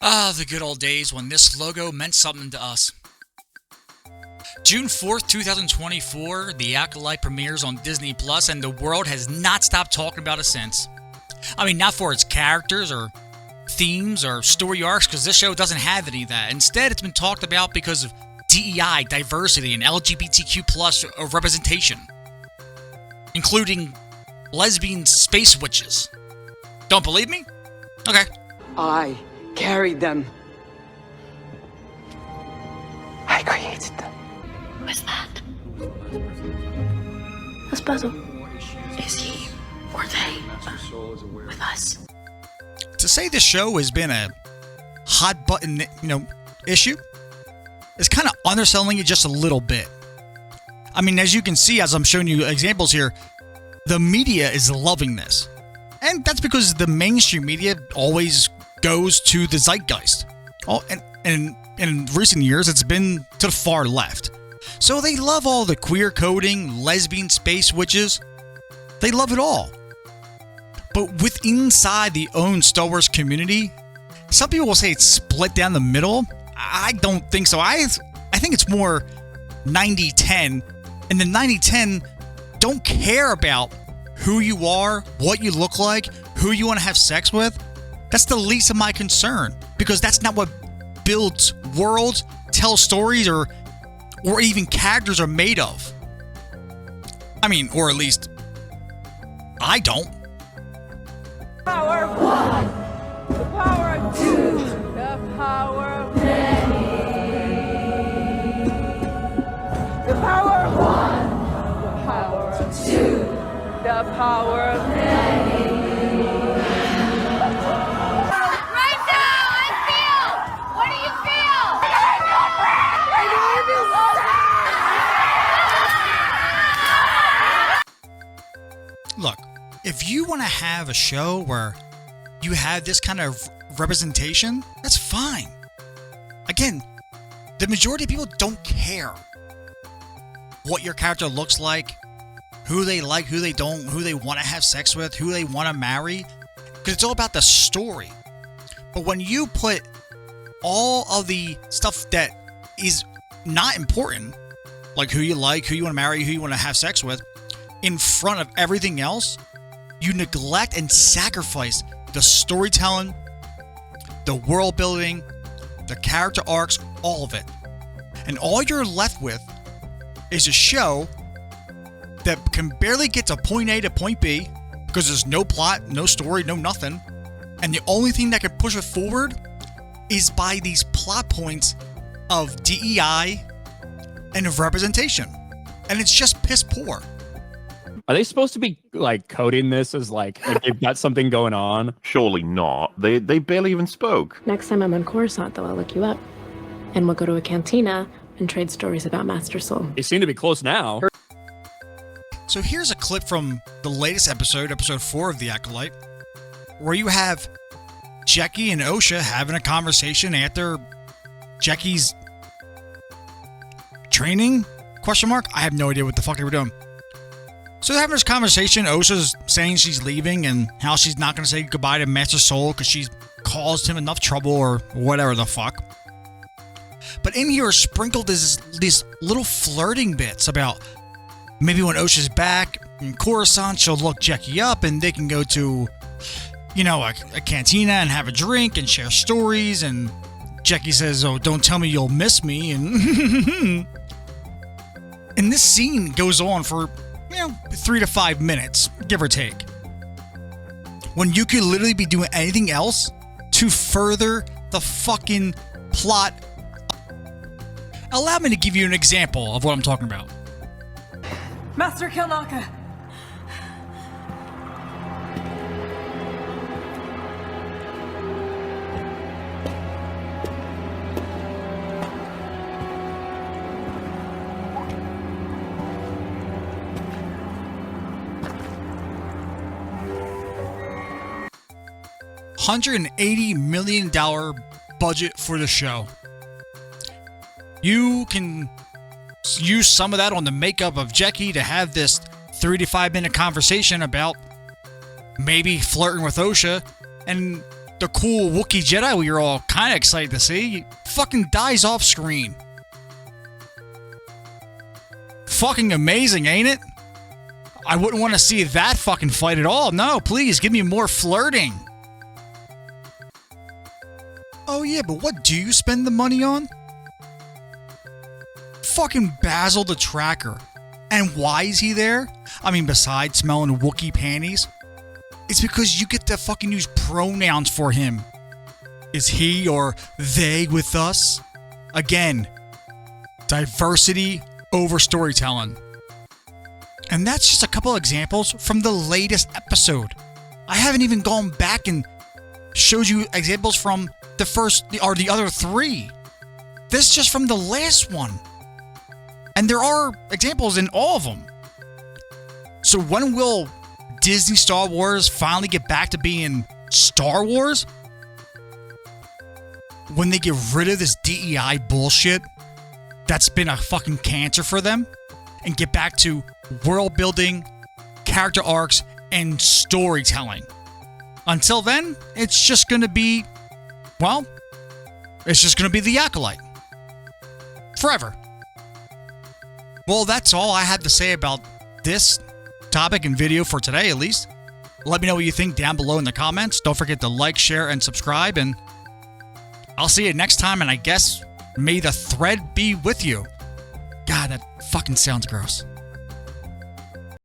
Ah, the good old days when this logo meant something to us. June 4th, 2024, The Acolyte premieres on Disney Plus, and the world has not stopped talking about it since. I mean, not for its characters or themes or story arcs, because this show doesn't have any of that. Instead, it's been talked about because of DEI, diversity, and LGBTQ plus representation, including lesbian space witches. Don't believe me? Okay. I carried them. I created them. Who is that? Esposo. Is he or they with us? To say this show has been a hot button, issue is kind of underselling it just a little bit. I mean, as you can see, as I'm showing you examples here, the media is loving this. And that's because the mainstream media always goes to the zeitgeist. And in recent years, it's been to the far left. So they love all the queer coding, lesbian space witches. They love it all. But inside the own Star Wars community, some people will say it's split down the middle. I don't think so. I think it's more 90-10. And the 90-10 don't care about who you are, what you look like, who you want to have sex with. That's the least of my concern, because that's not what builds worlds, tells stories, or even characters are made of. I mean, or at least I don't. Power of one, the power of two, the power of many. The power of one, the power of two, the power of many. Right now, I feel. What do you feel? Look, if you want to have a show where you have this kind of representation, that's fine. Again, the majority of people don't care what your character looks like, who they like, who they don't, who they want to have sex with, who they want to marry, because it's all about the story. But when you put all of the stuff that is not important, like who you like, who you want to marry, who you want to have sex with, in front of everything else, you neglect and sacrifice the storytelling, the world building, the character arcs, all of it. And all you're left with is a show that can barely get to point A to point B because there's no plot, no story, no nothing. And the only thing that can push it forward is by these plot points of DEI and of representation. And it's just piss poor. Are they supposed to be like coding this as like they've got something going on? Surely not. They barely even spoke. Next time I'm on Coruscant, though, I'll look you up. And we'll go to a cantina and trade stories about Master Soul. They seem to be close now. So here's a clip from the latest episode 4 of The Acolyte, where you have Jackie and Osha having a conversation after Jackie's training? ? I have no idea what the fuck they were doing. So they're having this conversation. Osha's saying she's leaving and how she's not going to say goodbye to Master Soul because she's caused him enough trouble or whatever the fuck. But in here sprinkled is these little flirting bits about maybe when Osha's back in Coruscant, she'll look Jackie up and they can go to, a cantina and have a drink and share stories. And Jackie says, "Oh, don't tell me you'll miss me." And and this scene goes on for 3 to 5 minutes, give or take, when you could literally be doing anything else to further the fucking plot. Allow me to give you an example of what I'm talking about. Master Kilnaka. $180 million budget for the show. You can use some of that on the makeup of Jackie to have this 3 to 5 minute conversation about maybe flirting with Osha, and the cool Wookiee Jedi we were all kind of excited to see, he fucking dies off screen. Fucking amazing, ain't it? I wouldn't want to see that fucking fight at all. No, please, give me more flirting. Oh yeah, but what do you spend the money on? Fucking Basil the Tracker. And why is he there? I mean, besides smelling Wookiee panties, it's because you get to fucking use pronouns for him. Is he or they with us? Again, diversity over storytelling. And that's just a couple examples from the latest episode. I haven't even gone back and showed you examples from the first or the other three. This is just from the last one. And there are examples in all of them. So when will Disney Star Wars finally get back to being Star Wars? When they get rid of this DEI bullshit that's been a fucking cancer for them and get back to world building, character arcs, and storytelling. Until then, it's just going to be, well, it's just going to be the Acolyte. Forever. Well, that's all I had to say about this topic and video for today, at least. Let me know what you think down below in the comments. Don't forget to like, share, and subscribe, and I'll see you next time, and I guess may the thread be with you. God, that fucking sounds gross.